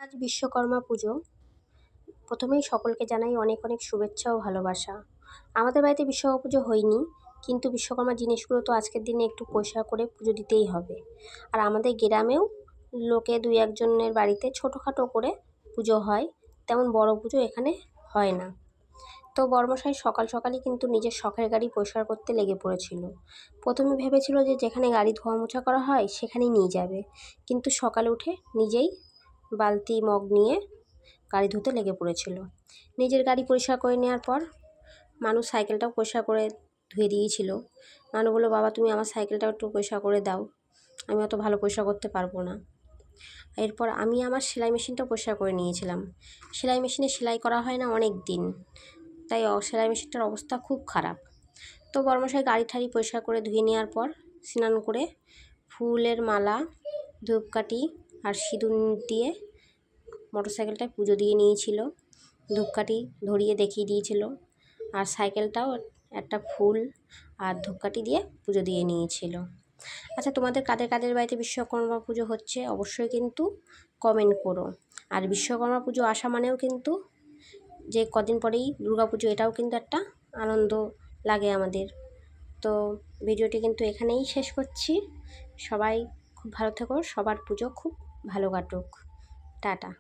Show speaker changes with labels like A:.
A: আজ বিশ্বকর্মা পুজো। প্রথমেই সকলকে জানাই অনেক অনেক শুভেচ্ছা ও ভালোবাসা। আমাদের বাড়িতে বিশ্বকর্মা পুজো হয়নি, কিন্তু বিশ্বকর্মা জিনিসগুলো তো আজকের দিনে একটু পয়সা করে পুজো দিতেই হবে। আর আমাদের গ্রামেও লোকে দুই একজনের বাড়িতে ছোটোখাটো করে পুজো হয়, তেমন বড় পুজো এখানে হয় না। তো বড়মশাই সকাল সকালই কিন্তু নিজের শখের গাড়ি পরিষ্কার করতে লেগে পড়েছিল। প্রথমে ভেবেছিল যে যেখানে গাড়ি ধোয়া মোছা করা হয় সেখানেই নিয়ে যাবে, কিন্তু সকালে উঠে নিজেই বালতি মগ নিয়ে গাড়ি ধুতে লেগে পড়েছিল। নিজের গাড়ি পরিষ্কার করে নেওয়ার পর মানুষ সাইকেলটাও পরিষ্কার করে ধুয়ে দিয়েছিল। মানু বলল, বাবা তুমি আমার সাইকেলটাও একটু পরিষ্কার করে দাও, আমি অত ভালো পরিষ্কার করতে পারবো না। এরপর আমি আমার সেলাই মেশিনটাও পরিষ্কার করে নিয়েছিলাম। সেলাই মেশিনে সেলাই করা হয় না অনেক দিন, তাই সেলাই মেশিনটার অবস্থা খুব খারাপ। তো বড়মশাই গাড়ি ঠাড়ি পরিষ্কার করে ধুয়ে নেওয়ার পর স্নান করে ফুলের মালা, ধূপকাঠি আর সিঁদুর দিয়ে মোটরসাইকেলটায় পুজো দিয়ে নিয়েছিল। ধূপকাঠি ধরিয়ে দেখিয়ে দিয়েছিল, আর সাইকেলটাও একটা ফুল আর ধূপকাঠি দিয়ে পুজো দিয়ে নিয়েছিল। আচ্ছা, তোমাদের কাদের কাদের বাড়িতে বিশ্বকর্মা পুজো হচ্ছে অবশ্যই কিন্তু কমেন্ট করো। আর বিশ্বকর্মা পুজো আসা মানেও কিন্তু যে কদিন পরেই দুর্গা পুজো, এটাও কিন্তু একটা আনন্দ লাগে আমাদের। তো ভিডিওটি কিন্তু এখানেই শেষ করছি। সবাই খুব ভালো থেকো, সবার পুজো খুব ভালো কাটুক। টাটা।